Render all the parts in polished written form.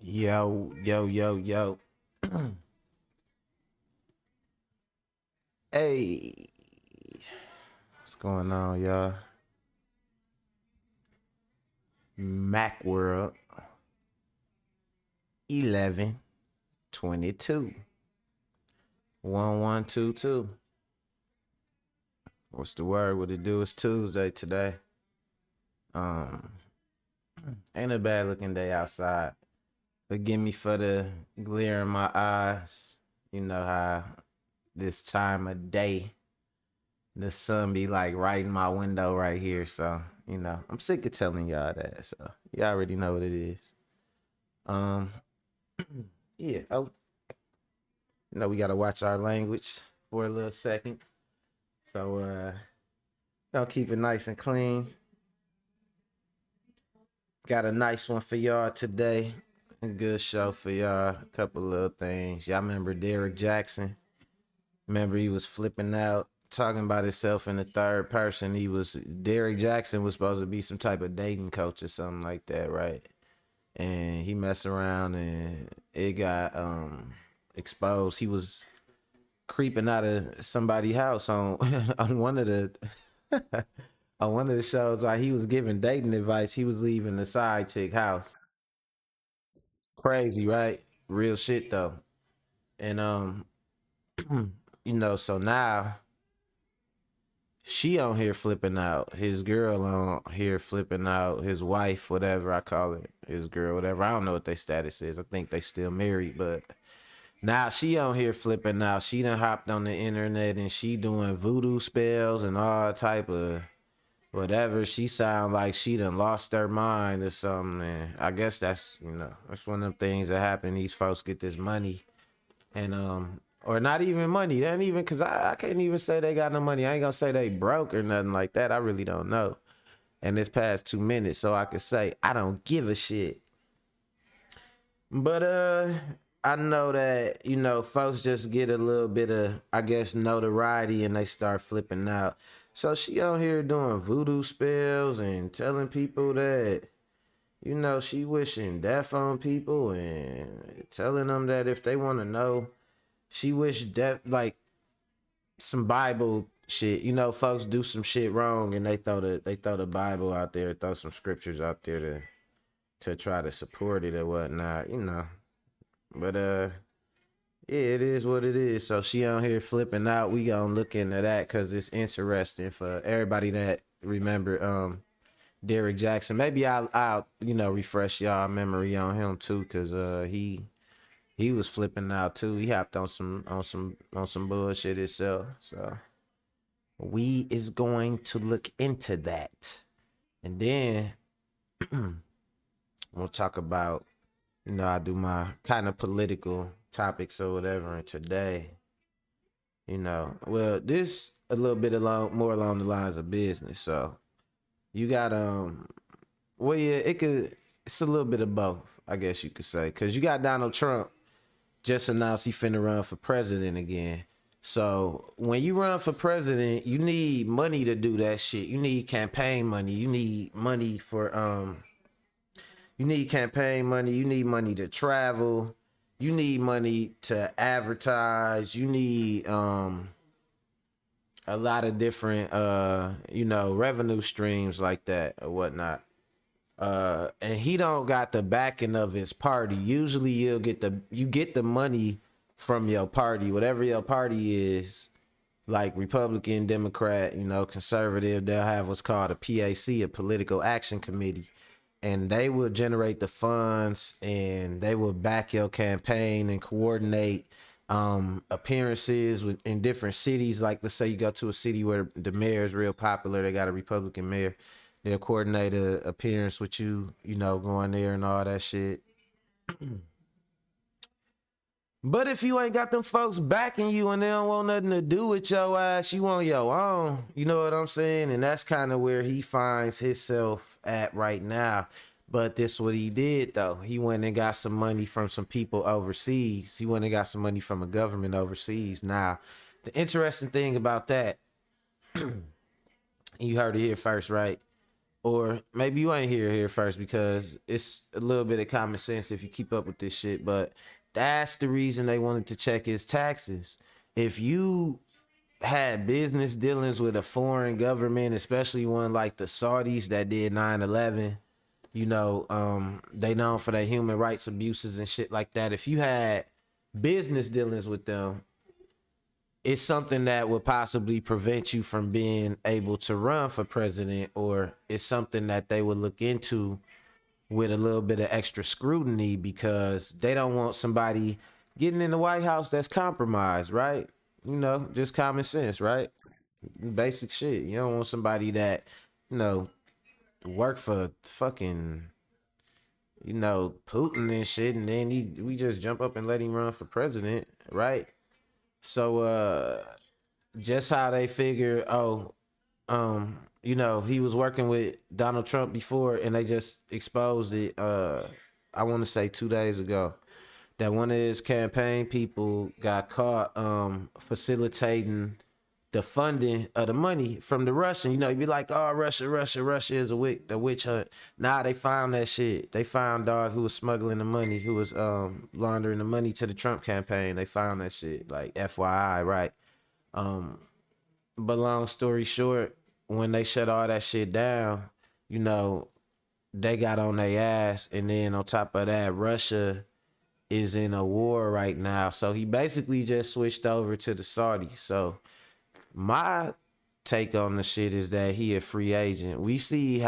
Yo, yo, yo, yo. Hey, what's going on, y'all? MacWorld 1122 1122. What's the word? What it do? It's Tuesday today. Um, ain't a bad looking day outside. Forgive me for the glare in my eyes. You know how this time of day the sun be like right in my window right here. So, I'm sick of telling y'all that. So y'all already know what it is. Um, yeah. Oh, we gotta watch our language for a little second. So gonna keep it nice and clean. Got a nice one for y'all today. A good show for y'all. A couple little things. Y'all remember Derrick Jaxyn? Remember he was flipping out, talking about himself in the third person. Derrick Jaxyn was supposed to be some type of dating coach or something like that, right? And he messed around and it got exposed. He was creeping out of somebody's house on on one of the on one of the shows while he was giving dating advice. He was leaving the side chick house. Crazy, right? Real shit though. And so now she on here flipping out. His girl on here flipping out. His wife, whatever I call it, his girl, whatever. I don't know what their status is. I think they still married, but now she on here flipping out. She done hopped on the internet and she doing voodoo spells and all type of whatever. She sound like she done lost her mind or something. And I guess that's one of them things that happen. These folks get this money and or not even money. That ain't even, cause I can't even say they got no money. I ain't gonna say they broke or nothing like that. I really don't know. And this past 2 minutes, so I could say I don't give a shit. But I know that folks just get a little bit of, I guess, notoriety and they start flipping out. So she out here doing voodoo spells and telling people that she wishing death on people and telling them that if they want to know, she wish death, like some Bible shit. Folks do some shit wrong and they throw the Bible out there, throw some scriptures out there to try to support it or whatnot. But yeah, it is what it is. So she on here flipping out. We gonna look into that because it's interesting for everybody that remember Derrick Jaxyn. Maybe I'll refresh y'all memory on him too, because he was flipping out too. He hopped on some bullshit itself. So we is going to look into that. And then we'll talk about, I do my kind of political topics or whatever. And today, well, this a little bit more along the lines of business. So you got well, yeah, it's a little bit of both, I guess you could say, because you got Donald Trump just announced he finna run for president again. So when you run for president, you need money to do that shit. You need campaign money. You need money for you need campaign money. You need money to travel. You need money to advertise. You need a lot of different revenue streams like that or whatnot. And he don't got the backing of his party. Usually you get the money from your party, whatever your party is, like Republican, Democrat, conservative. They'll have what's called a PAC, a political action committee, and they will generate the funds and they will back your campaign and coordinate appearances in different cities. Like, let's say you go to a city where the mayor is real popular, they got a Republican mayor, they'll coordinate a appearance with you, going there and all that shit. But if you ain't got them folks backing you and they don't want nothing to do with your ass, you on your own. You know what I'm saying? And that's kind of where he finds himself at right now. But this what he did though. He went and got some money from some people overseas. He went and got some money from a government overseas. Now, the interesting thing about that, you heard it here first, right? or maybe you ain't here first because it's a little bit of common sense if you keep up with this shit. But that's the reason they wanted to check his taxes. If you had business dealings with a foreign government, especially one like the Saudis that did 9/11, they known for their human rights abuses and shit like that. If you had business dealings with them, it's something that would possibly prevent you from being able to run for president, or it's something that they would look into with a little bit of extra scrutiny because they don't want somebody getting in the White House that's compromised, right? Just common sense, right? Basic shit. You don't want somebody that, you know, work for fucking, Putin and shit, and then we just jump up and let him run for president, right? So just how they figure, he was working with Donald Trump before and they just exposed it I want to say 2 days ago that one of his campaign people got caught facilitating the funding of the money from the Russian. You'd be like, oh, Russia is a witch hunt. Nah, they found that shit. They found dog who was smuggling the money, who was laundering the money to the Trump campaign. They found that shit, like FYI, right? But long story short, when they shut all that shit down, you know, they got on their ass. And then on top of that, Russia is in a war right now. So he basically just switched over to the Saudis. So my take on the shit is that he a free agent. We see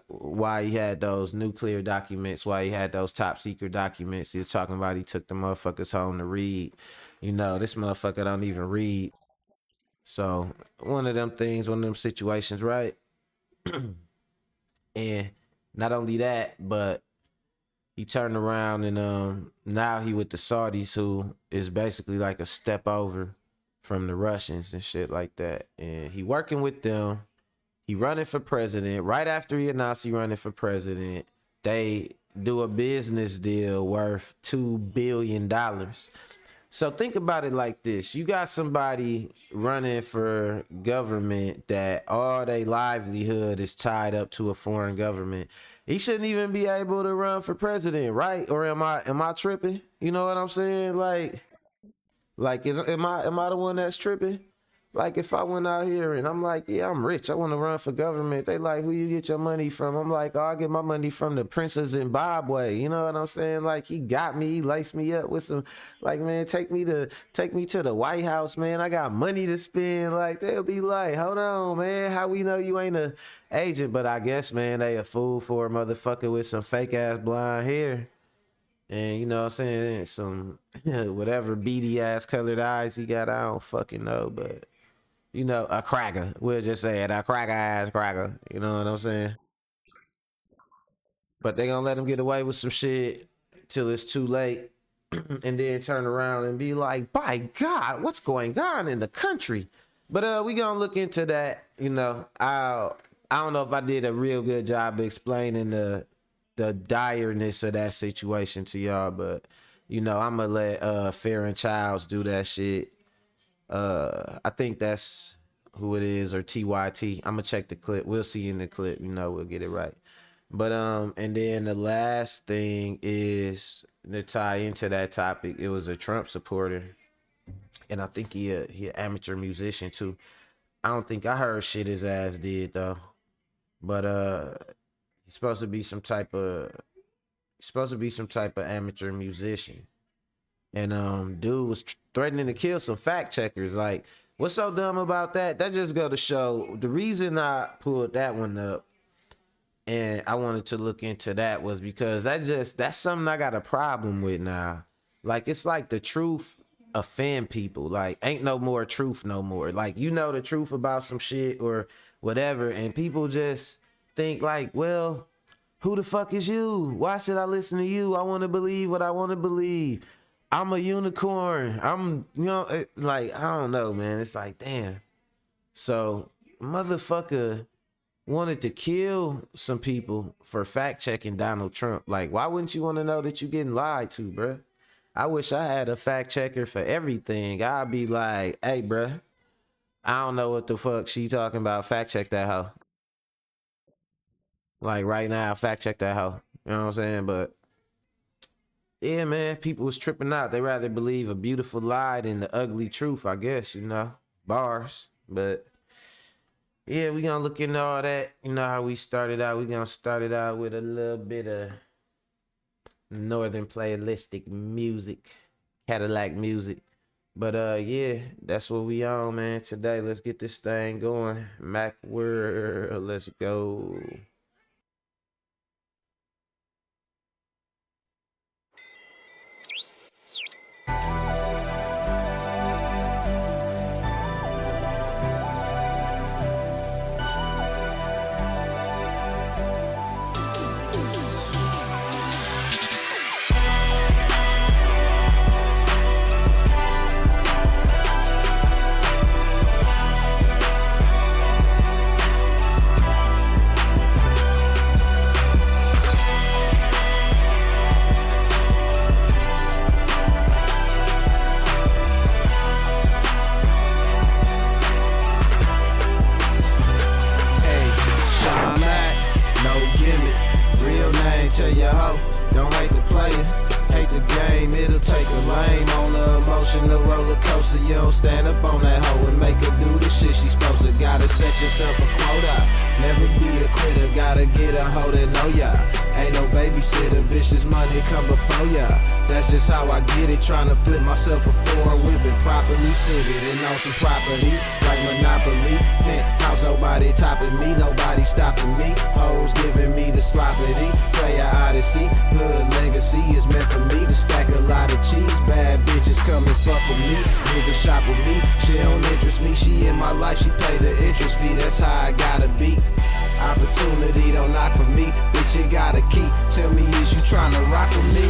why he had those nuclear documents, why he had those top secret documents. He's talking about he took the motherfuckers home to read. This motherfucker don't even read. So one of them things, one of them situations, right? And not only that, but he turned around and now he with the Saudis, who is basically like a step over from the Russians and shit like that. And he working with them. He running for president. Right after he announced he running for president, they do a business deal worth $2 billion. So think about it like this. You got somebody running for government that all their livelihood is tied up to a foreign government. He shouldn't even be able to run for president, right? Or am I tripping? You know what I'm saying? Like am I the one that's tripping? Like if I went out here and I'm like, yeah, I'm rich, I want to run for government. They like, who you get your money from? I'm like, oh, I get my money from the Prince of Zimbabwe. You know what I'm saying? Like he got me, he laced me up with some, like, man, take me to the White House, man. I got money to spend. Like they'll be like, hold on, man, how we know you ain't a agent? But I guess, man, they a fool for a motherfucker with some fake ass blonde hair. And you know what I'm saying? Some whatever beady ass colored eyes he got, I don't fucking know, but a cracker. We'll just say it, a cracker ass cracker. You know what I'm saying? But they gonna let him get away with some shit till it's too late, and then turn around and be like, "By God, what's going on in the country?" But we gonna look into that. I don't know if I did a real good job explaining the direness of that situation to y'all, but I'm gonna let Fair and Childs do that shit. I think that's who it is, or TYT. I'm gonna check the clip. We'll see in the clip. We'll get it right. But and then the last thing is to tie into that topic. It was a Trump supporter, and I think he an amateur musician too. I don't think I heard shit his ass did though. But he's supposed to be some type of amateur musician. And dude was threatening to kill some fact checkers. Like, what's so dumb about that? That just go to show the reason I pulled that one up and I wanted to look into that was because that's something I got a problem with now. Like, it's like the truth offend people. Like, ain't no more truth no more. Like, the truth about some shit or whatever, and people just think like, well, who the fuck is you? Why should I listen to you? I want to believe what I want to believe. I'm a unicorn. Like, I don't know, man. It's like, damn. So, motherfucker wanted to kill some people for fact checking Donald Trump. Like, why wouldn't you want to know that you getting lied to, bruh? I wish I had a fact checker for everything. I'd be like, hey, bruh, I don't know what the fuck she talking about. Fact check that hoe. Like right now, fact check that hoe. You know what I'm saying? But yeah, man, people was tripping out. They rather believe a beautiful lie than the ugly truth, I guess, Bars. But yeah, we gonna look into all that. You know how we started out. We gonna start it out with a little bit of northern playlistic music, Cadillac music. But yeah, that's what we on, man. Today, let's get this thing going. MacWorld, let's go. Tell your hoe, don't hate the player, hate the game, it'll take a lame on the emotional roller coaster. You don't stand up on that hoe and make her do the shit she's supposed to. Gotta set yourself a quota, never be a quitter, gotta get a hoe that know ya. Ain't no babysitter, bitch's money come before ya. That's just how I get it, trying to flip myself a foreign whip and properly sing it. And on some property, like Monopoly, penthouse, nobody topping me, nobody stopping me. Hoes giving me the sloppity, player odyssey, hood legacy is meant for me to stack a lot of cheese. Bad bitches come and fuck with me, niggas shop with me. She don't interest me, she in my life, she pay the interest fee. That's how I gotta be. Opportunity don't knock for me, bitch, you gotta keep. Tell me, is you trying to rock with me?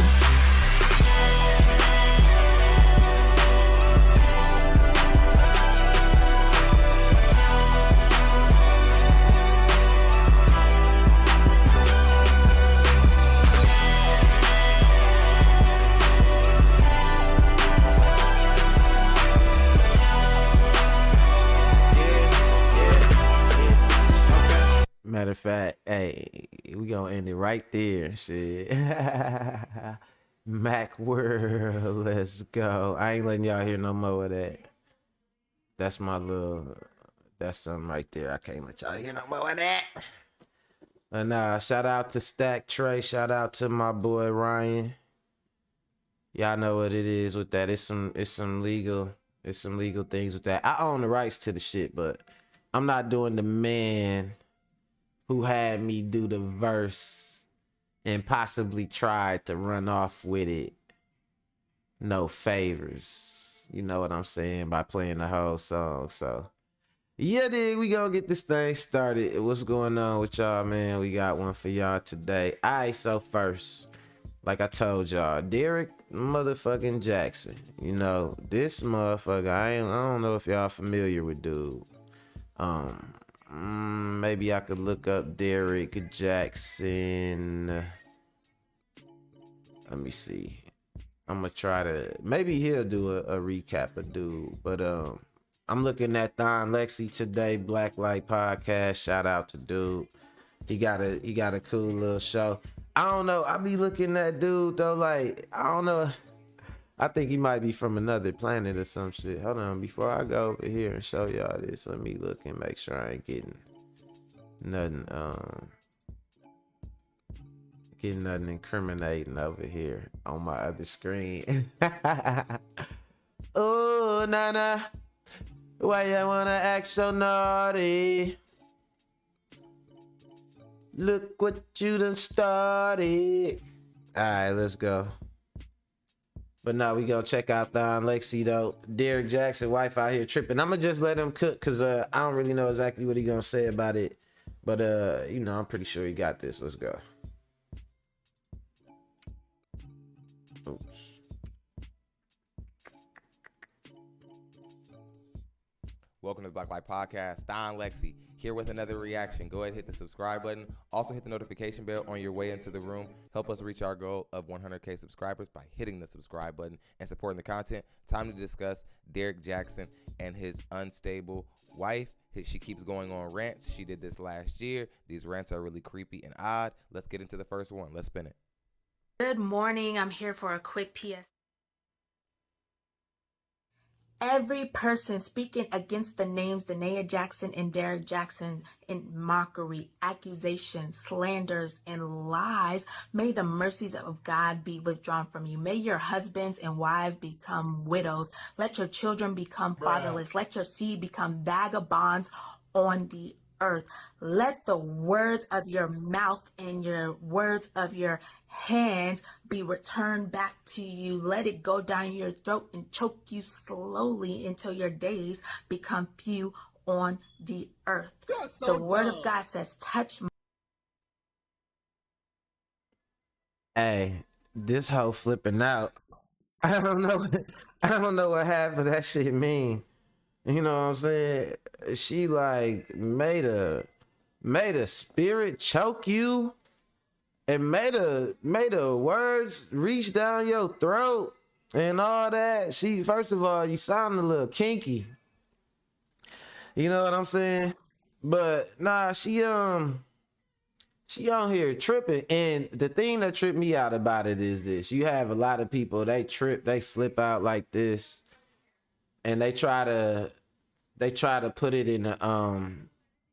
Matter of fact, hey, we gonna end it right there. Shit. MacWorld, let's go. I ain't letting y'all hear no more of that. That's that's something right there. I can't let y'all hear no more of that. And shout out to Stack Trey. Shout out to my boy Ryan. Y'all know what it is with that. It's some legal things with that. I own the rights to the shit, but I'm not doing the man who had me do the verse and possibly tried to run off with it no favors. You know what I'm saying? By playing the whole song. So yeah, dude, we gonna get this thing started. What's going on with y'all, man? We got one for y'all today. Alright, so first, like I told y'all, Derrick motherfucking Jaxyn. You know, this motherfucker, I don't know if y'all familiar with dude. Maybe I could look up Derrick Jaxyn. Let me see. I'm gonna try to, maybe he'll do a recap of dude. But I'm looking at Thoughtht today, Black Light Podcast. Shout out to dude. He got a cool little show. I don't know. I be looking at dude though, like, I don't know. I think he might be from another planet or some shit. Hold on, before I go over here and show y'all this, let me look and make sure I ain't getting nothing incriminating over here on my other screen. Oh, Nana, why you wanna act so naughty? Look what you done started. All right, let's go. But now we gonna check out Thoughtht though. Derrick Jaxyn, wife out here tripping. I'ma just let him cook because I don't really know exactly what he gonna say about it. But I'm pretty sure he got this. Let's go. Oops. Welcome to the Black Light Podcast. Thoughtht here with another reaction. Go ahead and hit the subscribe button. Also hit the notification bell on your way into the room. Help us reach our goal of 100K subscribers by hitting the subscribe button and supporting the content. Time to discuss Derrick Jaxyn and his unstable wife. She keeps going on rants. She did this last year. These rants are really creepy and odd. Let's get into the first one. Let's spin it. Good morning. I'm here for a quick PS. Every person speaking against the names Derrick Jaxyn and Derrick Jaxyn in mockery, accusations, slanders, and lies, may the mercies of God be withdrawn from you. May your husbands and wives become widows. Let your children become fatherless. Let your seed become vagabonds on the earth. Let the words of your mouth and your words of your hands be returned back to you. Let it go down your throat and choke you slowly until your days become few on the earth. The word of God says, touch. Hey, this hoe flipping out. I don't know. I don't know what half of that shit mean. You know what I'm saying? She like made a spirit choke you and made a words reach down your throat and all that. She, first of all, you sound a little kinky. You know what I'm saying? But nah, she on here tripping. And the thing that tripped me out about it is this: you have a lot of people, they flip out like this, and they try to put it in a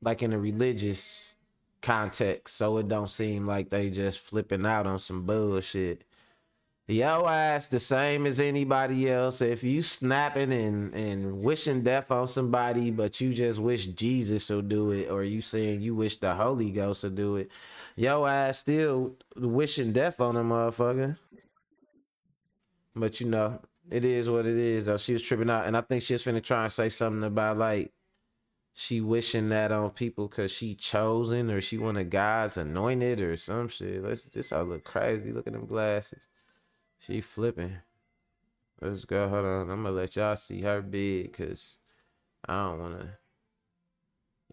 like in a religious context, so it don't seem like they just flipping out on some bullshit. Yo ass the same as anybody else. If you snapping and wishing death on somebody, but you just wish Jesus will do it, or you saying you wish the Holy Ghost will do it, yo ass still wishing death on a motherfucker. But you know, it is what it is though. She was tripping out, and I think she was finna try and say something about like she wishing that on people because she chosen or she one of God's anointed or some shit. This all look crazy. Look at them glasses. She flipping. Let's go. Hold on. I'm gonna let y'all see her big because I don't wanna.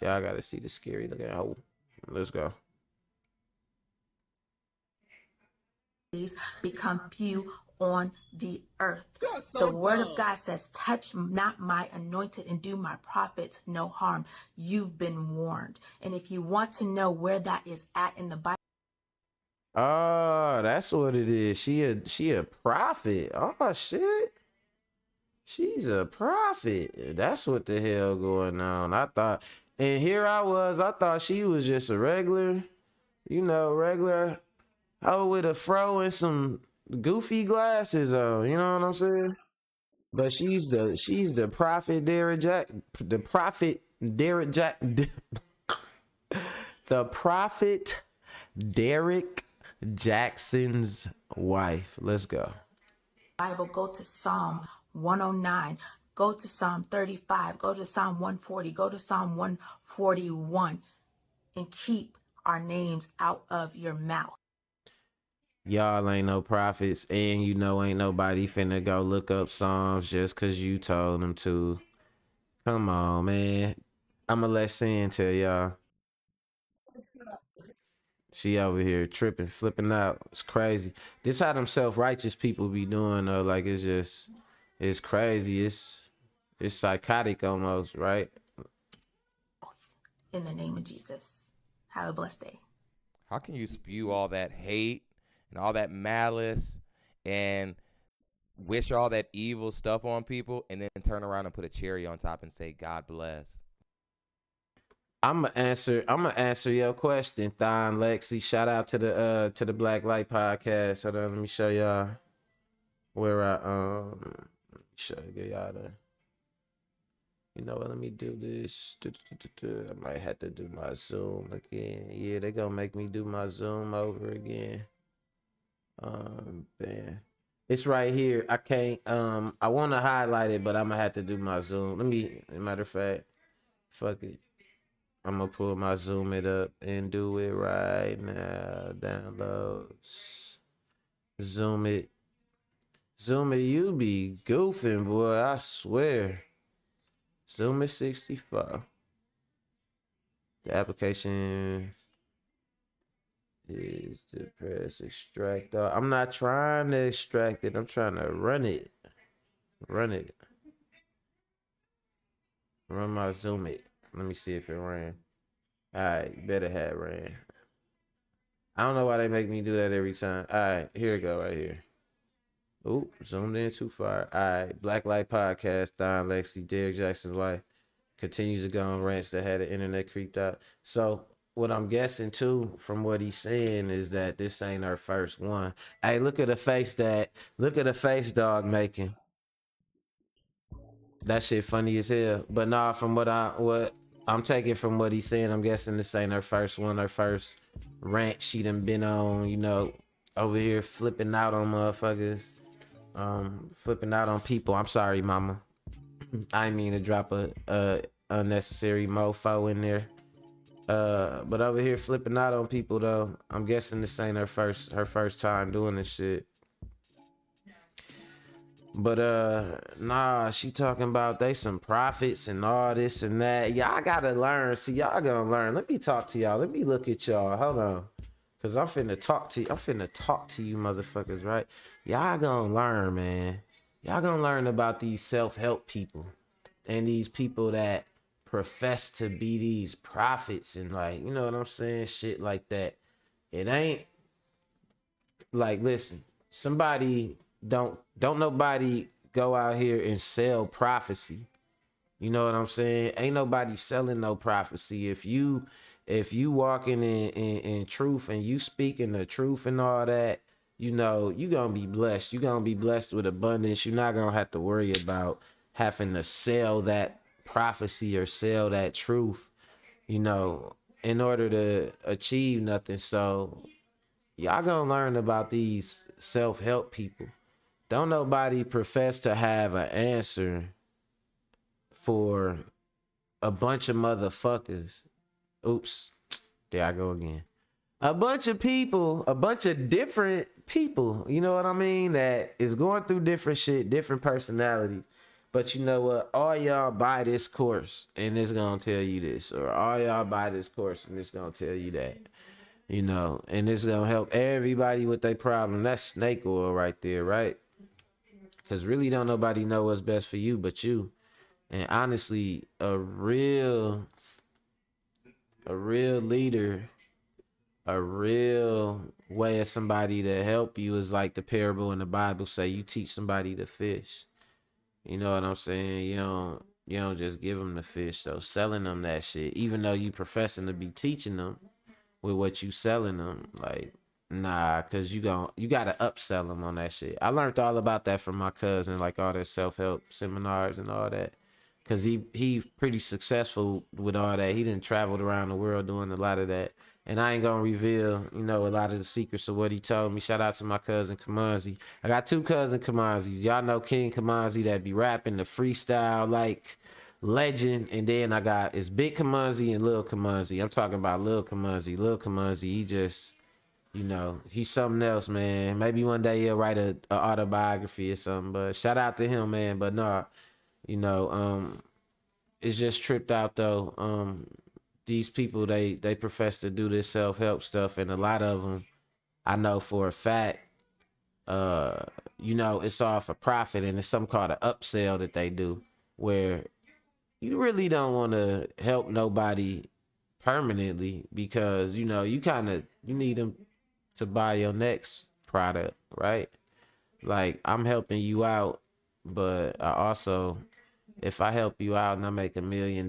Y'all gotta see the scary looking hoe. Let's go. Become few on the earth. The word of God says, touch not my anointed and do my prophets no harm. You've been warned. And if you want to know where that is at in the Bible, Oh, that's what it is. She a prophet. Oh shit. She's a prophet. That's what the hell going on. I thought, and here I thought she was just a regular, regular hoe with a fro and some goofy glasses on. You know what I'm saying? But she's the prophet Derrick Jack, the prophet Derrick Jack, the prophet Derrick Jaxyn's wife. Let's go. go to Psalm 109, go to Psalm 35, go to Psalm 140, go to Psalm 141, and keep our names out of your mouth. Y'all ain't no prophets, and you know ain't nobody finna go look up Psalms just cause you told them to. Come on, man. I'ma let Sin tell y'all. She over here tripping, flipping out. It's crazy. This how them self-righteous people be doing though. Like it's crazy. It's psychotic almost, right? In the name of Jesus. Have a blessed day. How can you spew all that hate and all that malice and wish all that evil stuff on people and then turn around and put a cherry on top and say God bless? I'm gonna answer your question, Thon Lexi. Shout out to the Black Light Podcast. Hold on, let me show y'all where get y'all the. You know what? Let me do this. I might have to do my Zoom again. Yeah, they gonna make me do my Zoom over again. Man, it's right here. I can't. I want to highlight it, but I'm gonna have to do my Zoom. Matter of fact, fuck it. I'm gonna pull my Zoom it up and do it right now. Downloads. Zoom it. You be goofing, boy. I swear. Zoom it 64. The application is to press extract. I'm not trying to extract it. I'm trying to run it. Run it. Run my Zoom it. Let me see if it ran. Alright, you better have ran. I don't know why they make me do that every time. Alright, here we go right here. Oop, zoomed in too far. Alright, Black Light Podcast, Don Lexi, Derrick Jaxyn's wife, continues to go on rants that had the internet creeped out. So what I'm guessing too, from what he's saying, is that this ain't her first one. Hey, look at the face dog making. That shit funny as hell. But nah, from what I'm taking from what he's saying, I'm guessing this ain't her first one, her first rant she done been on, you know, over here flipping out on motherfuckers. Flipping out on people. I'm sorry, mama. I didn't mean to drop a unnecessary mofo in there. But over here flipping out on people though. I'm guessing this ain't her first time doing this shit. But nah, she talking about they some prophets and all this and that. Y'all gotta learn. See, y'all gonna learn. Let me talk to y'all. Let me look at y'all. Hold on. Cause I'm finna talk to you motherfuckers, right? Y'all gonna learn, man. Y'all gonna learn about these self-help people and these people that profess to be these prophets and, like, you know what I'm saying? Shit like that. It ain't like, listen, somebody don't nobody go out here and sell prophecy. You know what I'm saying? Ain't nobody selling no prophecy. If you walking in truth and you speaking the truth and all that, you know, you gonna be blessed. You gonna be blessed with abundance. You're not gonna have to worry about having to sell that prophecy or sell that truth, you know, in order to achieve nothing. So y'all gonna learn about these self-help people. Don't nobody profess to have an answer for a bunch of motherfuckers. Oops, there I go again. A bunch of people, a bunch of different people, you know what I mean, that is going through different shit, different personalities. But you know what? All y'all buy this course and it's gonna tell you this, or all y'all buy this course and it's gonna tell you that, you know, and it's gonna help everybody with their problem. That's snake oil right there, right? Because really don't nobody know what's best for you but you. And honestly, a real leader, a real way of somebody to help you is like the parable in the Bible say, you teach somebody to fish. You know what I'm saying? You don't just give them the fish. So selling them that shit, even though you professing to be teaching them with what you selling them, like, nah, cause you gotta upsell them on that shit. I learned all about that from my cousin, like all their self-help seminars and all that. Cause he pretty successful with all that. He done traveled around the world doing a lot of that. And I ain't gonna reveal, you know, a lot of the secrets of what he told me. Shout out to my cousin Kamanzi. I got two cousin Kamanzis. Y'all know King Kamanzi that be rapping the freestyle like legend. And then I got it's Big Kamanzi and Lil Kamanzi. I'm talking about Lil Kamanzi. Lil Kamanzi, he just, you know, he's something else, man. Maybe one day he'll write a autobiography or something. But shout out to him, man. But nah, you know, it's just tripped out though. These people, they profess to do this self-help stuff, and a lot of them, I know for a fact, you know, it's all for profit, and it's some called an upsell that they do, where you really don't want to help nobody permanently because, you know, you need them to buy your next product, right? Like, I'm helping you out, but I also, if I help you out and I make $1 million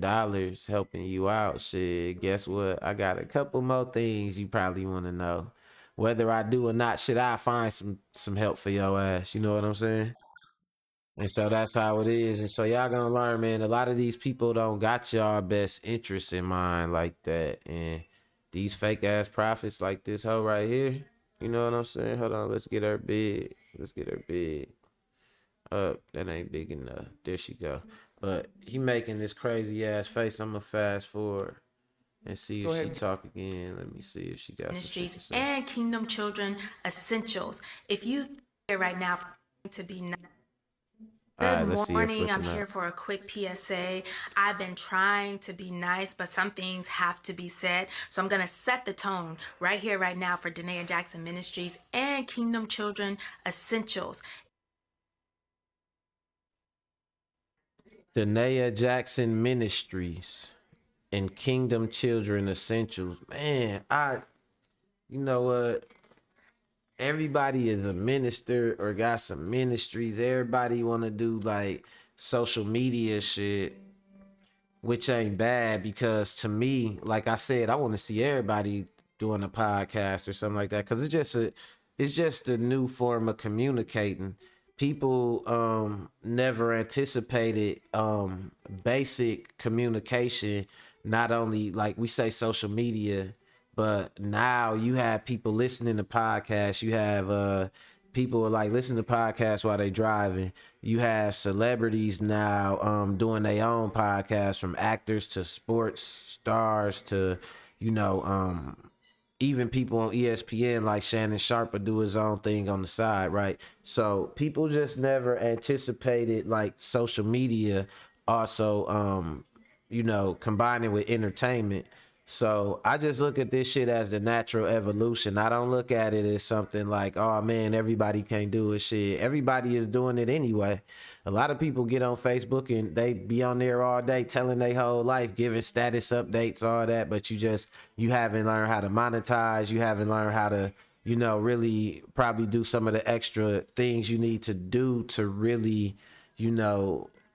helping you out, shit, guess what? I got a couple more things you probably want to know. Whether I do or not, shit, I find some help for your ass. You know what I'm saying? And so that's how it is. And so y'all gonna learn, man. A lot of these people don't got y'all best interests in mind like that. And these fake ass prophets like this hoe right here, you know what I'm saying? Hold on, let's get her big. Let's get her big. That ain't big enough. There she go. But he making this crazy ass face. I'm gonna fast forward and see if she talk again. Let me see if she got some shit to Ministries say. and Kingdom Children Essentials. If you here right now to be All right, Good let's see her morning. I'm flipping here out. for a quick PSA. I've been trying to be nice, but some things have to be said. So I'm going to set the tone right here, right now for Derrick Jaxyn Ministries and Kingdom Children Essentials. Derrick Jaxyn Ministries and Kingdom Children Essentials. Man, you know what? Everybody is a minister or got some ministries. Everybody want to do like social media shit, which ain't bad because to me, like I said, I want to see everybody doing a podcast or something like that because it's just a new form of communicating. People never anticipated basic communication, not only like we say social media, but now you have people listening to podcasts. You have people like listen to podcasts while they driving. You have celebrities now doing their own podcasts, from actors to sports stars to even people on ESPN like Shannon Sharp will do his own thing on the side, right? So people just never anticipated like social media also combining with entertainment. So I just look at this shit as the natural evolution. I don't look at it as something like, oh man, everybody can't do it. Shit, everybody is doing it anyway. A lot of people get on Facebook and they be on there all day telling their whole life, giving status updates, all that. But you haven't learned how to monetize. You haven't learned how to, really probably do some of the extra things you need to do to really,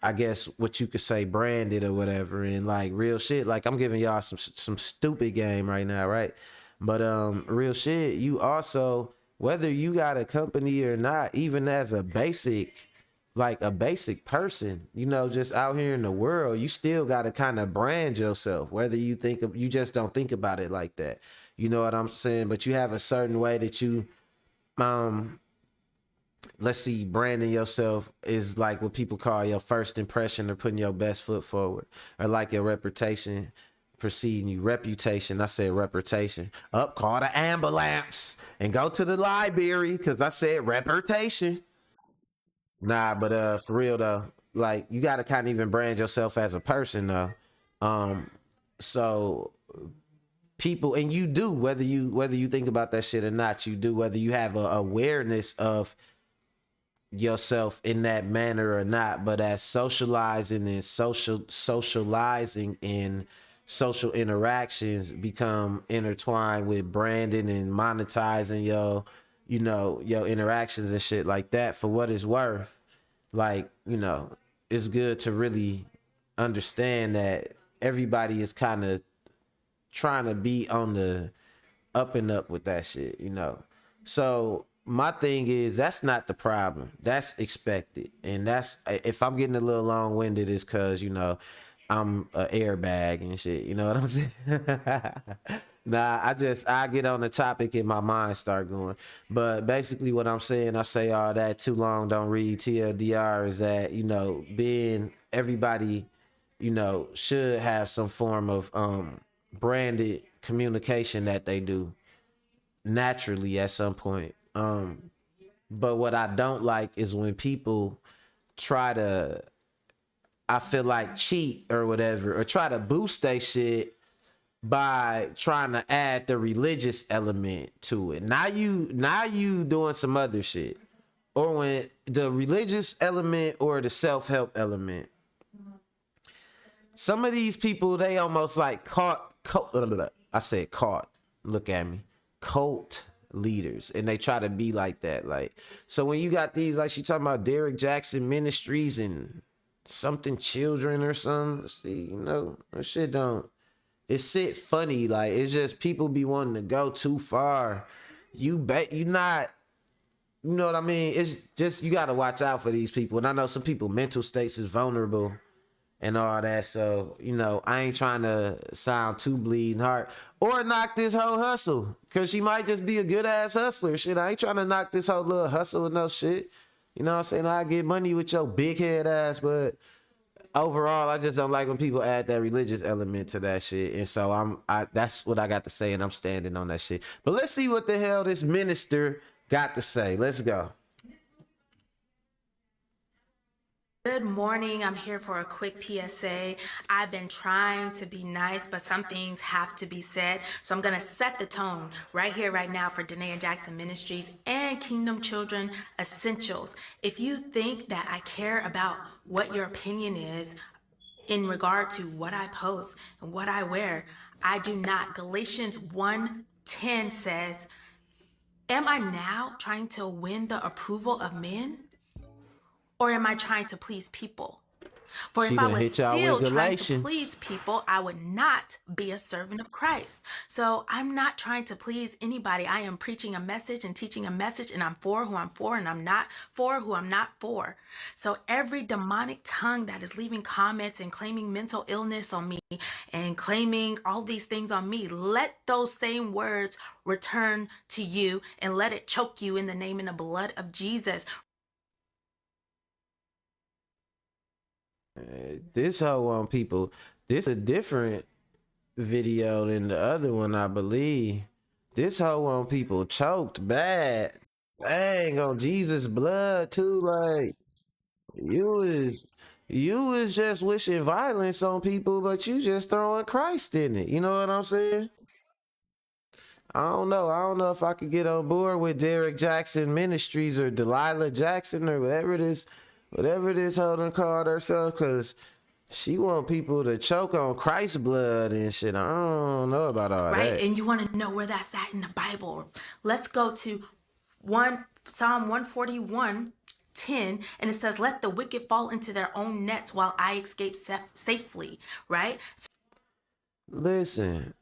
I guess what you could say branded or whatever, and like real shit. Like I'm giving y'all some stupid game right now, right? But real shit, you also, whether you got a company or not, even as a basic person, just out here in the world, you still got to kind of brand yourself, whether you just don't think about it like that. You know what I'm saying? But you have a certain way that you let's see, branding yourself is like what people call your first impression or putting your best foot forward, or like your reputation preceding you. Reputation, I said reputation. Up, call the ambulance and go to the library because I said reputation. Nah, but for real though, like you got to kind of even brand yourself as a person though. So people, and you do, whether you think about that shit or not, you do, whether you have a awareness of yourself in that manner or not, but as socializing and socializing and social interactions become intertwined with branding and monetizing your interactions and shit like that. For what it's worth, like, it's good to really understand that everybody is kind of trying to be on the up and up with that shit. So my thing is, that's not the problem. That's expected. And that's, if I'm getting a little long winded, is because, I'm an airbag and shit. You know what I'm saying? Nah, I get on the topic and my mind start going. But basically what I'm saying, I say all that too long, don't read TLDR, is that, being everybody, should have some form of branded communication that they do naturally at some point. But what I don't like is when people try to, I feel like, cheat or whatever, or try to boost their shit by trying to add the religious element to it. Now you doing some other shit. Or when the religious element or the self-help element. Some of these people, they almost like I said caught. Look at me. Cult leaders, and they try to be like that. Like, so when you got these, like she talking about Derrick Jaxyn Ministries and something children or something, see, that shit don't, it's shit funny. Like, it's just people be wanting to go too far. You not, you know what I mean? It's just, you got to watch out for these people. And I know some people mental states is vulnerable and all that. So, I ain't trying to sound too bleeding heart or knock this whole hustle, because she might just be a good ass hustler. Shit, I ain't trying to knock this whole little hustle with no shit. You know what I'm saying? I get money with your big head ass, but overall, I just don't like when people add that religious element to that shit. And so that's what I got to say, and I'm standing on that shit. But let's see what the hell this minister got to say. Let's go. Good morning. I'm here for a quick PSA. I've been trying to be nice, but some things have to be said. So I'm going to set the tone right here, right now for Derrick Jaxyn Ministries and Kingdom Children Essentials. If you think that I care about what your opinion is in regard to what I post and what I wear, I do not. Galatians 1:10 says, am I now trying to win the approval of men? Or am I trying to please people? For She if I done was hit y'all with still trying to Galatians. please people, I would not be a servant of Christ. So I'm not trying to please anybody. I am preaching a message and teaching a message, and I'm for who I'm for, and I'm not for who I'm not for. So every demonic tongue that is leaving comments and claiming mental illness on me and claiming all these things on me, let those same words return to you and let it choke you in the name and the blood of Jesus. This hoe on people. This a different video than the other one, I believe. This hoe on people choked bad. Dang, on Jesus' blood too. Like you was just wishing violence on people, but you just throwing Christ in it. You know what I'm saying? I don't know. I don't know if I could get on board with Derrick Jaxyn Ministries or Delilah Jackson or whatever this hoe done called herself, because she want people to choke on Christ's blood and shit. I don't know about all Right? that. And you want to know where that's at in the Bible. Let's go to Psalm 141:10, and it says, let the wicked fall into their own nets while I escape safely, right? Listen,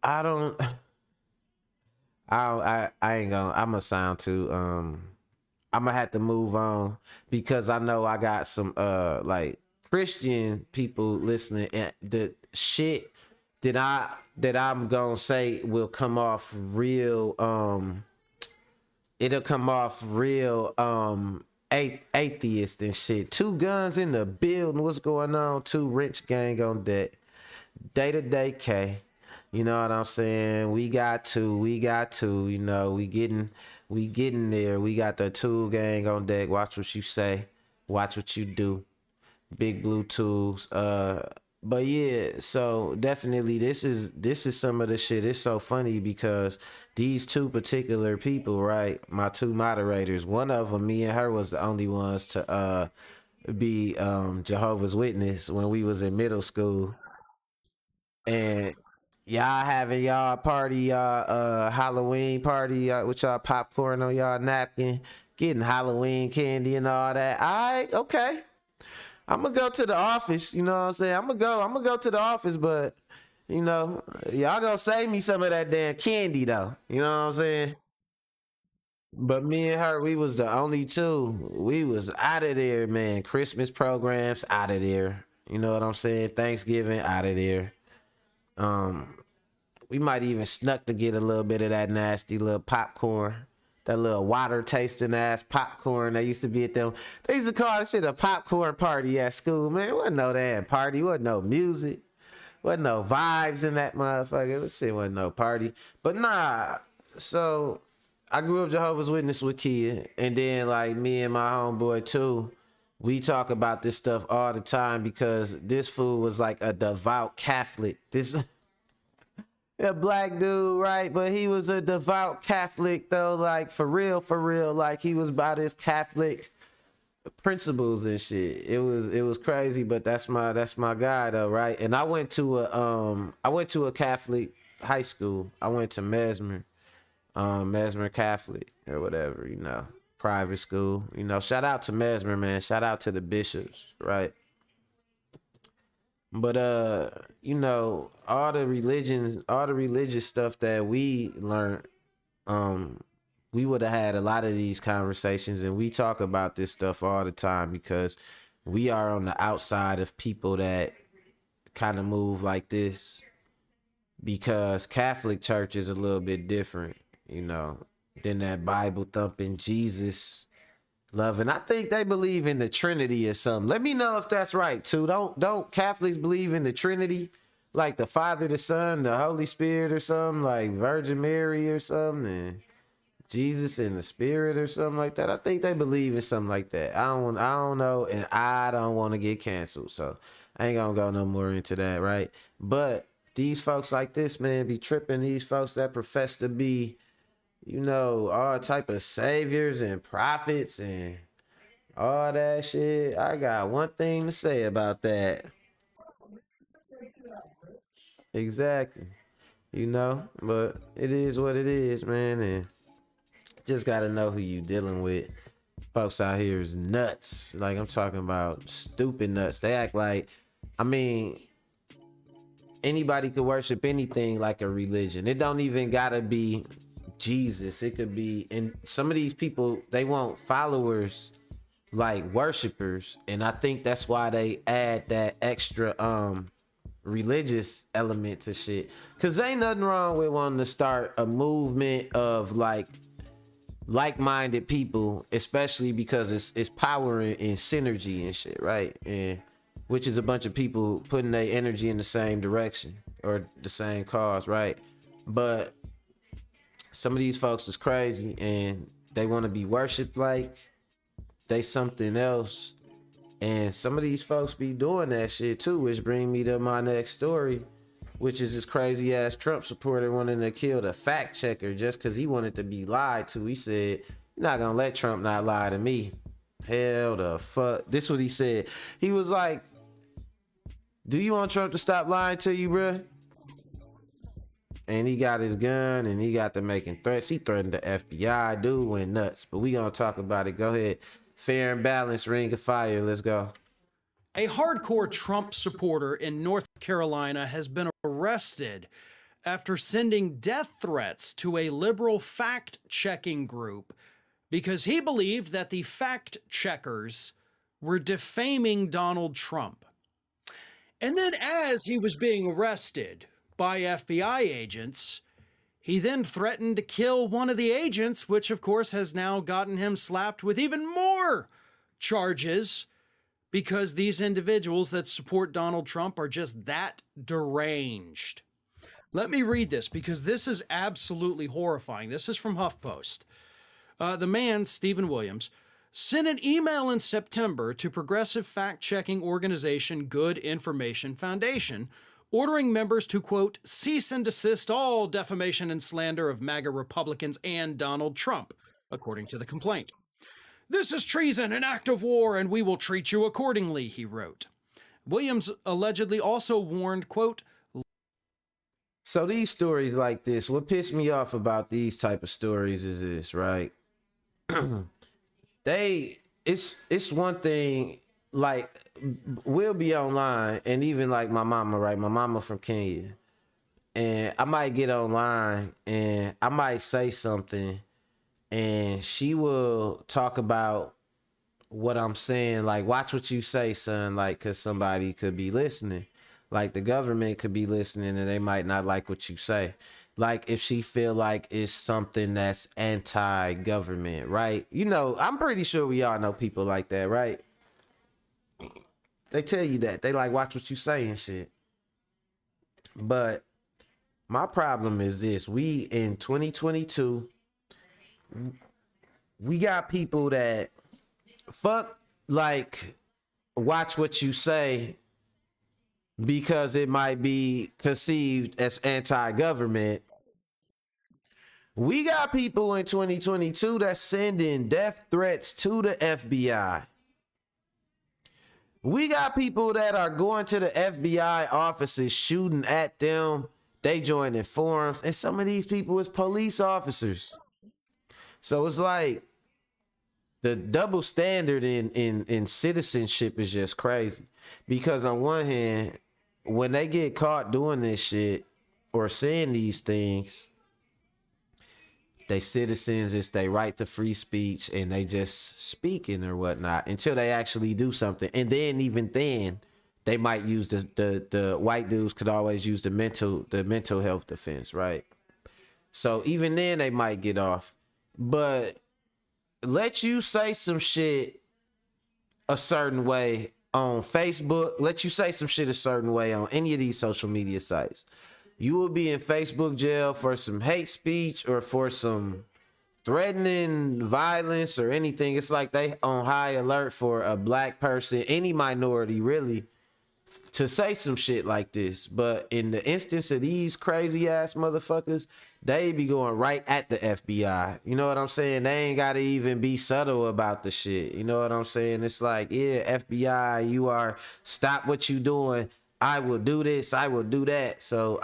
I don't. I ain't gonna. I'm gonna sound too. I'm gonna have to move on because I know I got some like Christian people listening, and the shit that I'm gonna say will come off real. It'll come off real atheist and shit. Two guns in the building. What's going on? Two rich gang on deck. Day to day K. You know what I'm saying? We got to, you know, we getting there. We got the tool gang on deck. Watch what you say. Watch what you do. Big blue tools. But yeah, so definitely this is some of the shit. It's so funny because these two particular people, right? My two moderators, one of them, me and her was the only ones to be Jehovah's Witness when we was in middle school. And y'all having y'all party, y'all Halloween party with y'all popcorn on y'all napkin, getting Halloween candy and all that. All right, okay. I'm gonna go to the office, you know what I'm saying? I'm gonna go to the office, but you know, y'all gonna save me some of that damn candy though. You know what I'm saying? But me and her, we was the only two. We was out of there, man. Christmas programs, out of there. You know what I'm saying? Thanksgiving, out of there. We might even snuck to get a little bit of that nasty little popcorn. That little water tasting ass popcorn. They used to be at them. They used to call that shit a popcorn party at school, man. Wasn't no damn party. Wasn't no music. Wasn't no vibes in that motherfucker. That shit wasn't no party. But nah. So I grew up Jehovah's Witness with Kia. And then like me and my homeboy too. We talk about this stuff all the time because this fool was like a devout Catholic. This a black dude, right? But he was a devout Catholic though, like for real, like he was about his Catholic principles and shit. It was crazy, but that's my guy though, right? And I went to a Catholic high school. I went to Mesmer Catholic or whatever, you know, private school. You know, shout out to Mesmer, man. Shout out to the bishops, right? But you know, all the religious stuff that we learned, we would have had a lot of these conversations, and we talk about this stuff all the time because we are on the outside of people that kind of move like this. Because Catholic Church is a little bit different, you know, than that Bible thumping Jesus loving. I think they believe in the Trinity or something. Let me know if that's right too. Don't Catholics believe in the Trinity, like the Father, the Son, the Holy Spirit, or something, like Virgin Mary or something, and Jesus in the spirit or something like that. I think they believe in something like that. I don't know, and I don't want to get canceled, so I ain't gonna go no more into that, right? But these folks like this, man, be tripping. These folks that profess to be, you know, all type of saviors and prophets and all that shit. I got one thing to say about that. Exactly. You know, but it is what it is, man, and just gotta know who you dealing with. Folks out here is nuts. Like, I'm talking about stupid nuts. They act like, I mean, anybody could worship anything like a religion. It don't even gotta be Jesus. It could be, and some of these people, they want followers like worshipers, and I think that's why they add that extra religious element to shit. Cause ain't nothing wrong with wanting to start a movement of like-minded people, especially because it's power and synergy and shit, right? And which is a bunch of people putting their energy in the same direction or the same cause, right? But some of these folks is crazy and they want to be worshipped like they something else. And some of these folks be doing that shit too, which bring me to my next story, which is this crazy ass Trump supporter wanting to kill the fact checker just because he wanted to be lied to. He said, "You're not gonna let Trump not lie to me." Hell the fuck. This is what he said. He was like, "Do you want Trump to stop lying to you, bruh?" And he got his gun and he got to making threats. He threatened the FBI. Dude went nuts. But we gonna talk about it. Go ahead. Fair and balanced, ring of fire. Let's go. A hardcore Trump supporter in North Carolina has been arrested after sending death threats to a liberal fact-checking group because he believed that the fact-checkers were defaming Donald Trump. And then as he was being arrested by FBI agents, he then threatened to kill one of the agents, which of course has now gotten him slapped with even more charges because these individuals that support Donald Trump are just that deranged. Let me read this because this is absolutely horrifying. This is from HuffPost. The man, Stephen Williams, sent an email in September to progressive fact-checking organization Good Information Foundation, ordering members to, quote, cease and desist all defamation and slander of MAGA Republicans and Donald Trump, according to the complaint. "This is treason, an act of war, and we will treat you accordingly," he wrote. Williams allegedly also warned, quote, So these stories like this, what pissed me off about these type of stories is this, right? It's one thing, like, we'll be online, and even like my mama, right? My mama from Kenya, and I might get online and I might say something and she will talk about what I'm saying, like, watch what you say, son, like, because somebody could be listening, like the government could be listening and they might not like what you say, like if she feel like it's something that's anti-government, right? You know, I'm pretty sure we all know people like that, right? They tell you that they like, watch what you say and shit. But my problem is this: we in 2022, we got people that fuck like watch what you say because it might be conceived as anti-government. We got people in 2022 that's sending death threats to the FBI. We got people that are going to the FBI offices, shooting at them. They joining forums, and some of these people is police officers. So it's like the double standard in citizenship is just crazy. Because on one hand, when they get caught doing this shit or saying these things, they citizens, it's their right to free speech, and they just speaking or whatnot until they actually do something. And then even then, they might use the white dudes could always use the mental health defense, right? So even then they might get off. But let you say some shit a certain way on Facebook, let you say some shit a certain way on any of these social media sites, you will be in Facebook jail for some hate speech or for some threatening violence or anything, it's like they on high alert for a black person, any minority really, to say some shit like this. But in the instance of these crazy ass motherfuckers, they be going right at the FBI. You know what I'm saying? They ain't gotta even be subtle about the shit. You know what I'm saying? It's like, yeah, FBI, you are, stop what you doing. I will do this, I will do that. So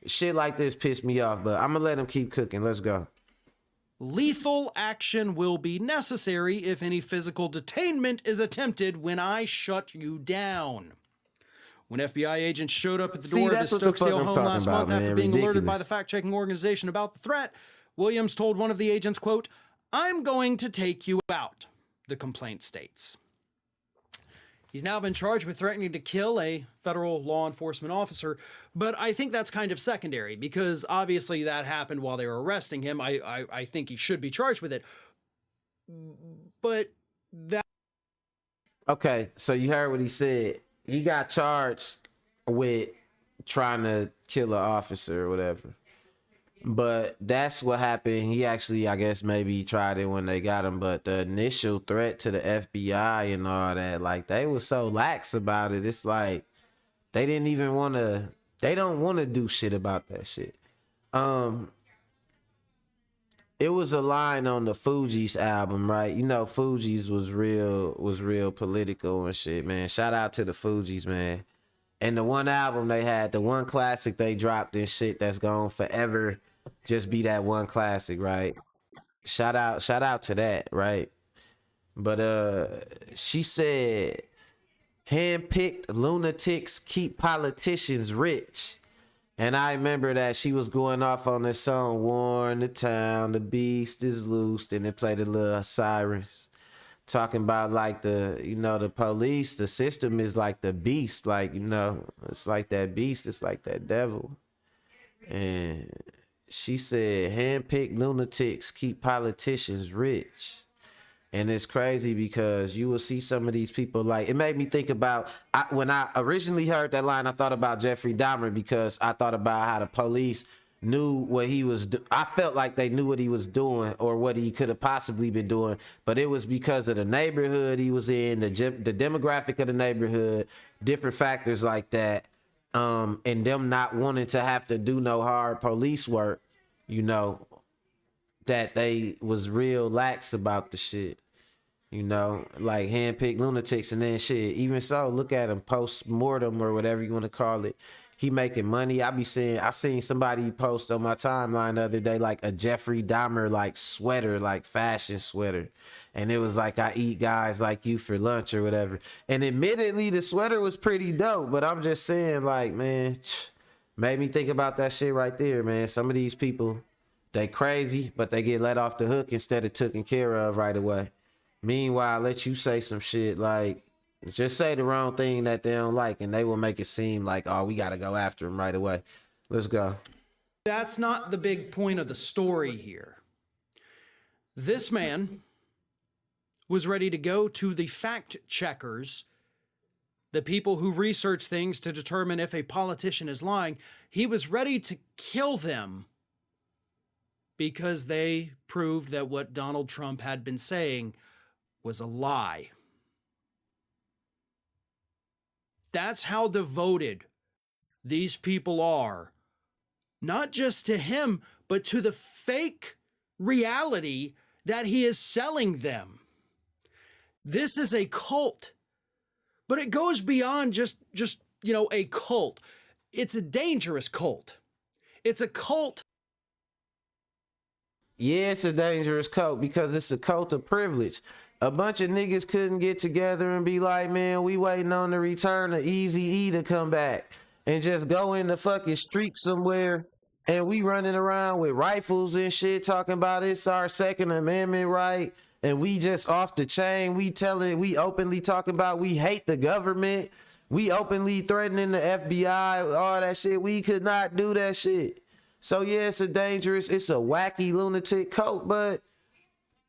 shit like this piss me off, but I'm gonna let them keep cooking. Let's go. Lethal action will be necessary if any physical detainment is attempted when I shut you down. When FBI agents showed up at the door of his Stokesdale home last month after being alerted by the fact-checking organization about the threat, Williams told one of the agents, quote, "I'm going to take you out," the complaint states. He's now been charged with threatening to kill a federal law enforcement officer, but I think that's kind of secondary because obviously that happened while they were arresting him. I think he should be charged with it. But that... Okay, so you heard what he said. He got charged with trying to kill an officer or whatever. But that's what happened. He actually, I guess maybe he tried it when they got him, but the initial threat to the FBI and all that, like they were so lax about it. It's like they didn't even want to, they don't want to do shit about that shit. It was a line on the Fugees album, right? You know, Fugees was real political and shit, man. Shout out to the Fugees, man. And the one album they had, the one classic they dropped and shit that's gonna forever just be that one classic, right? Shout out to that, right? But she said, handpicked lunatics keep politicians rich. And I remember that she was going off on this song, Warn the Town, the beast is loosed, and they played a little sirens. Talking about like the police, the system is like the beast, like, it's like that beast, it's like that devil. And she said, handpicked lunatics keep politicians rich. And it's crazy because you will see some of these people, like, it made me think about, when I originally heard that line, I thought about Jeffrey Dahmer because I thought about how the police knew what he was I felt like they knew what he was doing or what he could have possibly been doing, but it was because of the neighborhood he was in, the demographic of the neighborhood, different factors like that, and them not wanting to have to do no hard police work, that they was real lax about the shit, like handpicked lunatics. And then shit, even so, look at him post-mortem or whatever you want to call it. He making money. I seen somebody post on my timeline the other day, like a Jeffrey Dahmer, like sweater, like fashion sweater. And it was like, I eat guys like you for lunch or whatever. And admittedly, the sweater was pretty dope, but I'm just saying, like, man, made me think about that shit right there, man. Some of these people, they crazy, but they get let off the hook instead of taken care of right away. Meanwhile, let you say some shit like, just say the wrong thing that they don't like, and they will make it seem like, oh, we got to go after him right away. Let's go. That's not the big point of the story here. This man was ready to go to the fact checkers, the people who research things to determine if a politician is lying. He was ready to kill them because they proved that what Donald Trump had been saying was a lie. That's how devoted these people are, not just to him, but to the fake reality that he is selling them. This is a cult, but it goes beyond just a cult. It's a dangerous cult. It's a cult. Yeah, it's a dangerous cult because it's a cult of privilege. A bunch of niggas couldn't get together and be like, man, we waiting on the return of Eazy-E to come back, and just go in the fucking street somewhere, and we running around with rifles and shit talking about it's our Second Amendment right, and we just off the chain. We openly talking about we hate the government. We openly threatening the FBI, all that shit. We could not do that shit. So yeah, it's a wacky lunatic cult, but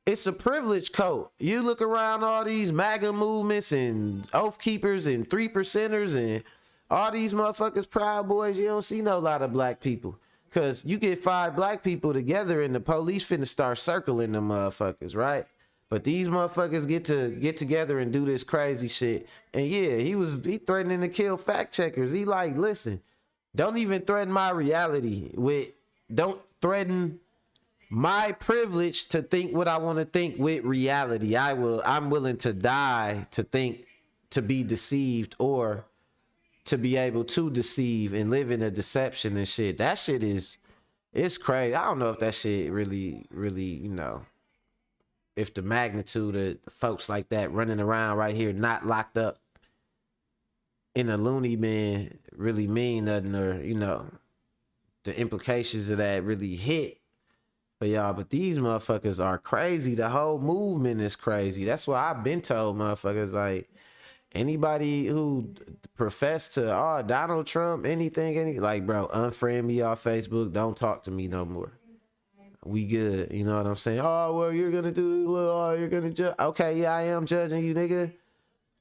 it's a privilege cult. You look around all these MAGA movements and Oath Keepers and 3%ers and all these motherfuckers, Proud Boys, you don't see no lot of black people. Cause you get 5 black people together and the police finna start circling them motherfuckers, right? But these motherfuckers get together and do this crazy shit. And yeah, he threatening to kill fact checkers. He like, listen, don't even threaten my reality don't threaten my privilege to think what I want to think with reality. I'm willing to die to think, to be deceived, or to be able to deceive and live in a deception and shit. That shit it's crazy. I don't know if that shit really, if the magnitude of folks like that running around right here, not locked up in a loony bin, really mean nothing, or, the implications of that really hit for y'all. But these motherfuckers are crazy. The whole movement is crazy. That's why I've been told motherfuckers, like, anybody who profess to Donald Trump, like, bro, unfriend me off Facebook. Don't talk to me no more. We good. You know what I'm saying? Oh, well, you're gonna you're gonna judge. Okay, yeah, I am judging you, nigga.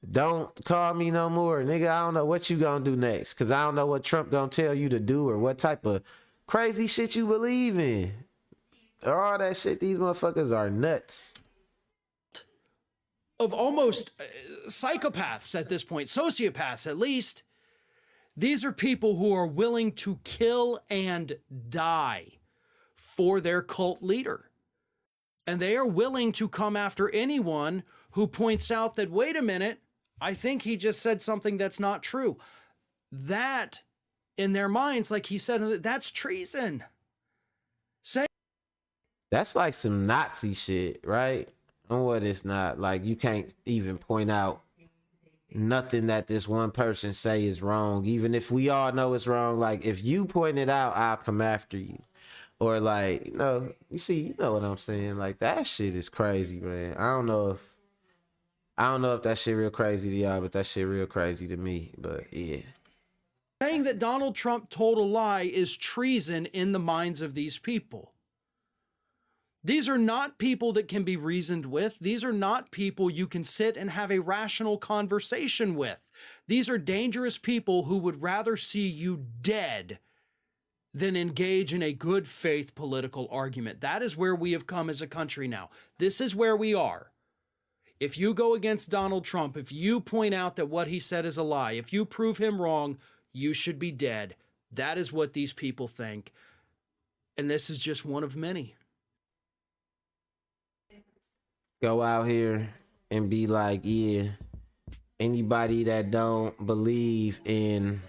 Don't call me no more, nigga. I don't know what you gonna do next, cause I don't know what Trump gonna tell you to do or what type of crazy shit you believe in. All that shit, these motherfuckers are nuts. Of almost psychopaths at this point, sociopaths at least. These are people who are willing to kill and die for their cult leader. And they are willing to come after anyone who points out that, wait a minute, I think he just said something that's not true. That, in their minds, like he said, that's treason. That's like some Nazi shit, right? And what it's not. Like, you can't even point out nothing that this one person say is wrong. Even if we all know it's wrong, like, if you point it out, I'll come after you. Or like, you know what I'm saying? Like, that shit is crazy, man. I don't know if that shit real crazy to y'all, but that shit real crazy to me. But yeah. Saying that Donald Trump told a lie is treason in the minds of these people. These are not people that can be reasoned with. These are not people you can sit and have a rational conversation with. These are dangerous people who would rather see you dead than engage in a good faith political argument. That is where we have come as a country now. This is where we are. If you go against Donald Trump, if you point out that what he said is a lie, if you prove him wrong, you should be dead. That is what these people think. And this is just one of many. Go out here and be like, yeah, anybody that don't believe in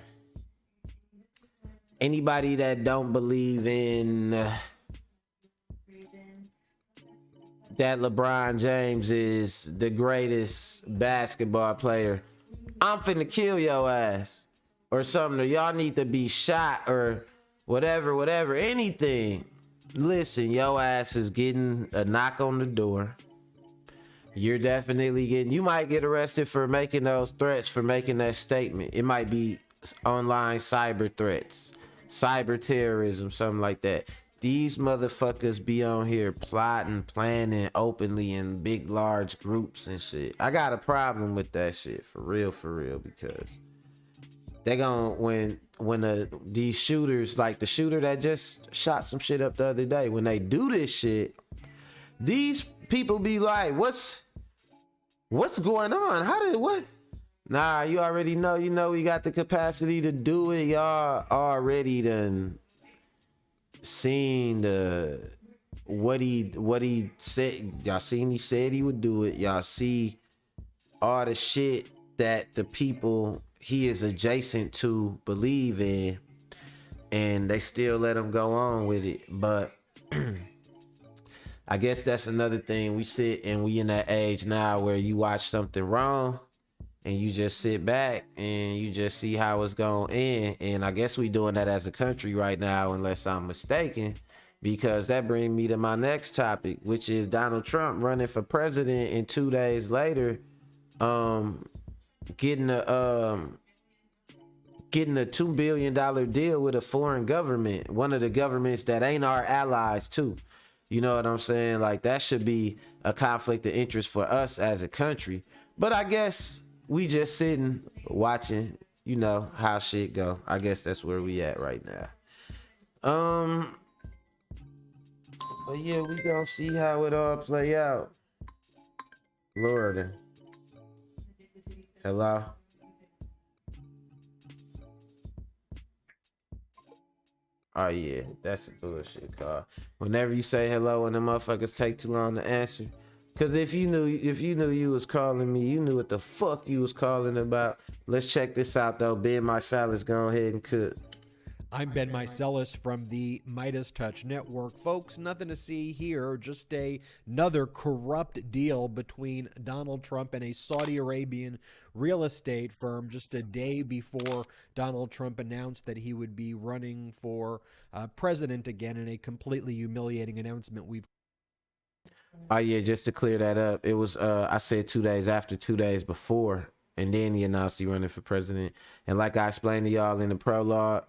that LeBron James is the greatest basketball player, I'm finna kill your ass or something, or y'all need to be shot or whatever, anything. Listen, your ass is getting a knock on the door. You're definitely you might get arrested for making those threats, for making that statement. It might be online cyber threats, cyber terrorism, something like that. These motherfuckers be on here plotting, planning openly in big, large groups and shit. I got a problem with that shit, for real, because they when these shooters, like the shooter that just shot some shit up the other day, when they do this shit, these people be like, what's going on? What? Nah, you already know, we got the capacity to do it. Y'all already done seen what he said. Y'all seen he said he would do it. Y'all see all the shit that the people he is adjacent to believe in, and they still let him go on with it. But I guess that's another thing. We sit and we in that age now where you watch something wrong and you just sit back and you just see how it's going to end. And I guess we doing that as a country right now, unless I'm mistaken, because that brings me to my next topic, which is Donald Trump running for president, and 2 days later, getting a $2 billion deal with a foreign government, one of the governments that ain't our allies too. You know what I'm saying? Like, that should be a conflict of interest for us as a country. But I guess we just sitting watching, how shit go. I guess that's where we at right now. But yeah, we gonna see how it all play out. Lord, hello. Oh yeah, that's a bullshit call. Whenever you say hello and the motherfuckers take too long to answer, cause if you knew you was calling me, you knew what the fuck you was calling about. Let's check this out though. Ben Marsalis, go ahead and cook. I'm Ben Mycelis from the Midas Touch Network. Folks, nothing to see here, just another corrupt deal between Donald Trump and a Saudi Arabian real estate firm just a day before Donald Trump announced that he would be running for president again in a completely humiliating announcement. Oh yeah, just to clear that up, it was I said 2 days after, 2 days before, and then he announced he running for president. And like I explained to y'all in the prologue,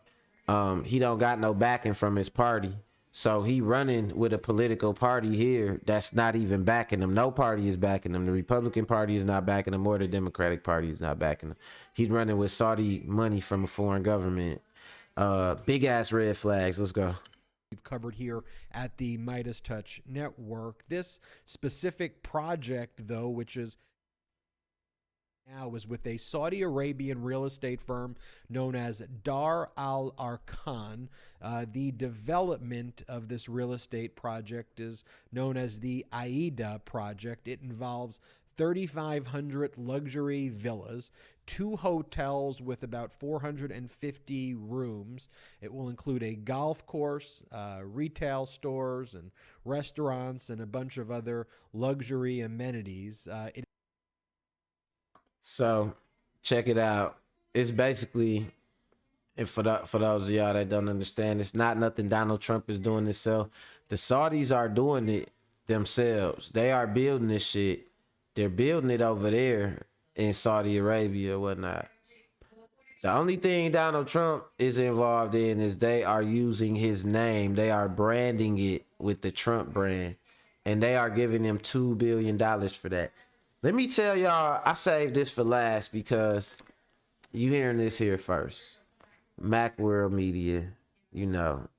he don't got no backing from his party. So he running with a political party here that's not even backing him. No party is backing him. The Republican Party is not backing him, or the Democratic Party is not backing him. He's running with Saudi money from a foreign government. Big ass red flags. Let's go. We've covered here at the Midas Touch Network. This specific project, though, which is now was with a Saudi Arabian real estate firm known as Dar Al Arkan. The development of this real estate project is known as the AIDA project. It involves 3,500 luxury villas, 2 hotels with about 450 rooms. It will include a golf course, retail stores and restaurants, and a bunch of other luxury amenities. So check it out. It's basically, and for those of y'all that don't understand, it's not nothing Donald Trump is doing himself. The Saudis are doing it themselves. They are building this shit. They're building it over there in Saudi Arabia or whatnot. The only thing Donald Trump is involved in is they are using his name. They are branding it with the Trump brand, and they are giving him $2 billion for that. Let me tell y'all, I saved this for last because you hearing this here first. MacWorld Media, you know,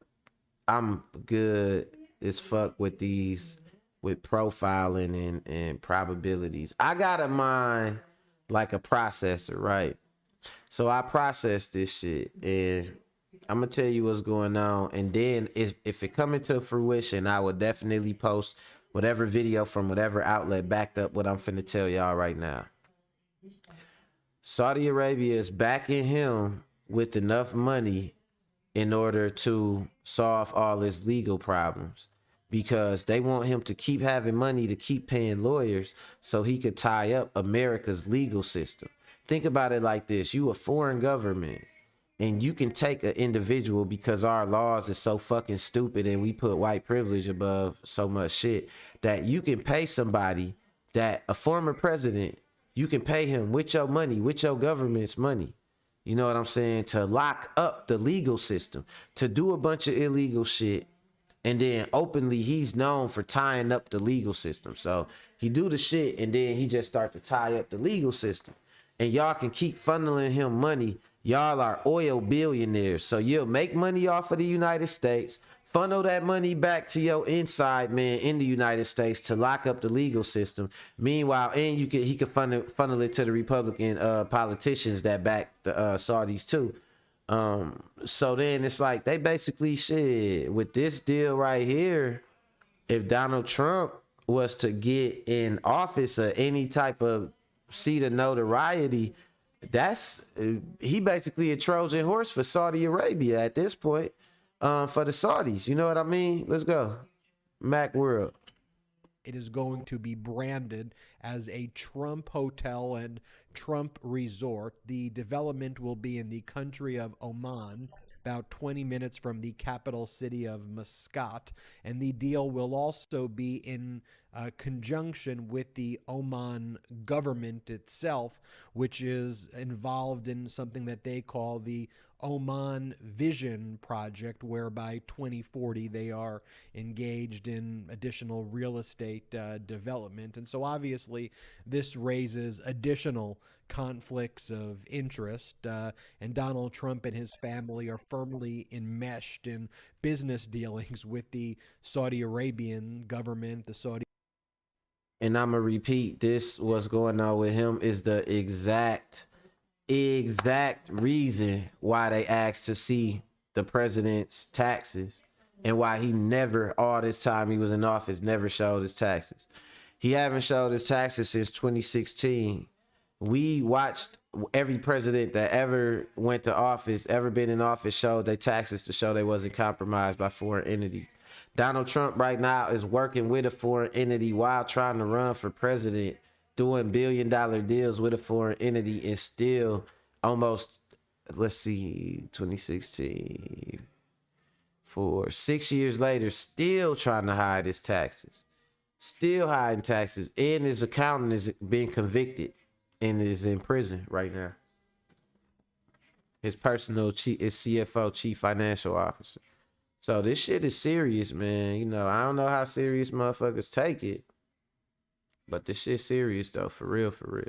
I'm good as fuck with these, with profiling and probabilities. I got a mind like a processor, right? So I process this shit, and I'm gonna tell you what's going on. And then if it come into fruition, I will definitely post whatever video from whatever outlet backed up what I'm finna tell y'all right now. Saudi Arabia is backing him with enough money in order to solve all his legal problems, because they want him to keep having money to keep paying lawyers so he could tie up America's legal system. Think about it like this. You a foreign government, and you can take an individual, because our laws is so fucking stupid and we put white privilege above so much shit, that you can pay somebody, that a former president, you can pay him with your money, with your government's money. You know what I'm saying? To lock up the legal system, to do a bunch of illegal shit. And then openly he's known for tying up the legal system. So he do the shit and then he just start to tie up the legal system. And y'all can keep funneling him money. Y'all are oil billionaires. So you'll make money off of the United States, funnel that money back to your inside man in the United States to lock up the legal system. Meanwhile, and he could funnel it to the Republican politicians that back the Saudis too. So then it's like they basically shit with this deal right here. If Donald Trump was to get in office or any type of seat of notoriety, that's he basically a Trojan horse for Saudi Arabia at this point, for the Saudis. You know what I mean? Let's go. MacWorld. It is going to be branded as a Trump hotel and Trump resort. The development will be in the country of Oman, about 20 minutes from the capital city of Muscat. And the deal will also be in conjunction with the Oman government itself, which is involved in something that they call the Oman Vision Project, where by 2040 they are engaged in additional real estate development. And so obviously this raises additional conflicts of interest. And Donald Trump and his family are firmly enmeshed in business dealings with the Saudi Arabian government, the Saudi. And I'm going to repeat this. What's going on with him is the exact reason why they asked to see the president's taxes, and why he never, all this time he was in office, never showed his taxes. He haven't showed his taxes since 2016. We watched every president that ever went to office, ever been in office, showed their taxes to show they wasn't compromised by foreign entities. Donald Trump right now is working with a foreign entity while trying to run for president, doing billion-dollar deals with a foreign entity, and still almost, let's see, 2016, for 6 years later, still trying to hide his taxes. Still hiding taxes. And his accountant is being convicted and is in prison right now. His personal his CFO, chief financial officer. So this shit is serious, man. You know, I don't know how serious motherfuckers take it, but this shit serious though, for real, for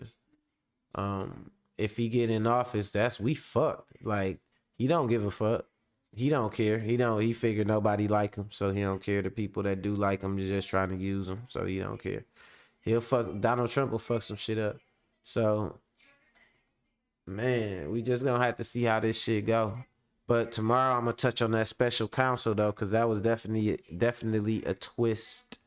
real. If he get in office, we fucked. Like, he don't give a fuck. He don't care. He figured nobody like him, so he don't care. The people that do like him is just trying to use him, so he don't care. Donald Trump will fuck some shit up. So, man, we just gonna have to see how this shit go. But tomorrow I'm gonna touch on that special counsel though, because that was definitely a twist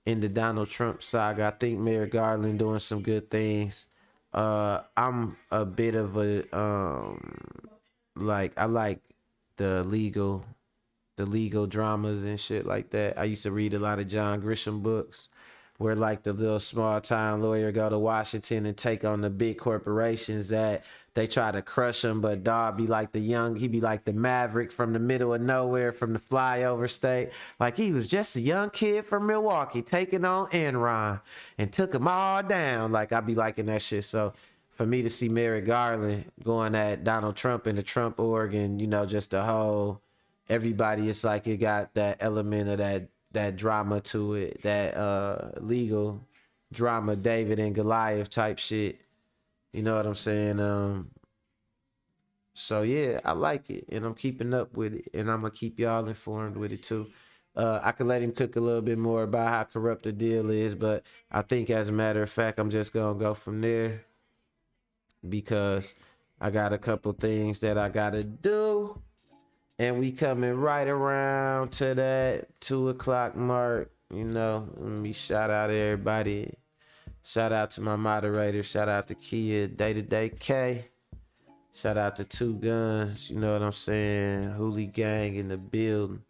in the Donald Trump saga. I think Merrick Garland doing some good things. I'm a bit of a I like the legal dramas and shit like that. I used to read a lot of John Grisham books, where like the little small town lawyer go to Washington and take on the big corporations that they try to crush him, but dog be like he be like the maverick from the middle of nowhere, from the flyover state. Like, he was just a young kid from Milwaukee taking on Enron and took them all down. Like, I be liking that shit. So for me to see Merrick Garland going at Donald Trump and the Trump org, and, you know, just the whole, everybody, it's like it got that element of that drama to it, that legal drama, David and Goliath type shit. You know what I'm saying? So yeah, I like it, and I'm keeping up with it, and I'm gonna keep y'all informed with it too. I could let him cook a little bit more about how corrupt the deal is, but I think, as a matter of fact, I'm just gonna go from there, because I got a couple things that I gotta do, and we coming right around to that 2:00 mark. You know, let me shout out everybody. Shout out to my moderator. Shout out to Kia, Day-to-Day K. Shout out to Two Guns. You know what I'm saying? Hoolie Gang in the building.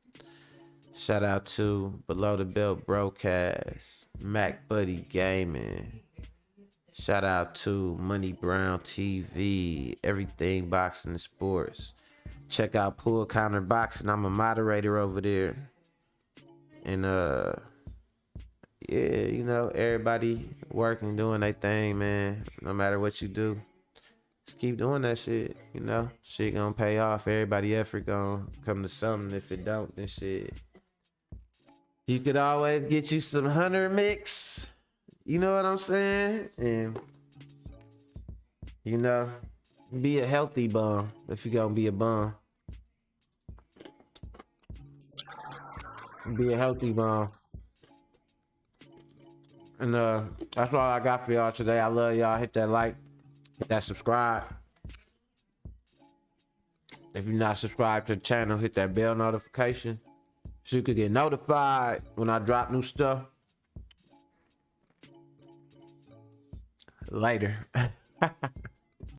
Shout out to Below the Belt Broadcast. Mac Buddy Gaming. Shout out to Money Brown TV. Everything Boxing and Sports. Check out Pool Counter Boxing. I'm a moderator over there. And yeah, you know, everybody working, doing their thing, man. No matter what you do, just keep doing that shit. You know, shit gonna pay off. Everybody effort gonna come to something. If it don't, then shit, you could always get you some Hunter mix. You know what I'm saying? And, you know, be a healthy bum if you gonna be a bum. Be a healthy bum. And that's all I got for y'all today. I love y'all. Hit that like, hit that subscribe. If you're not subscribed to the channel, hit that bell notification so you could get notified when I drop new stuff. Later.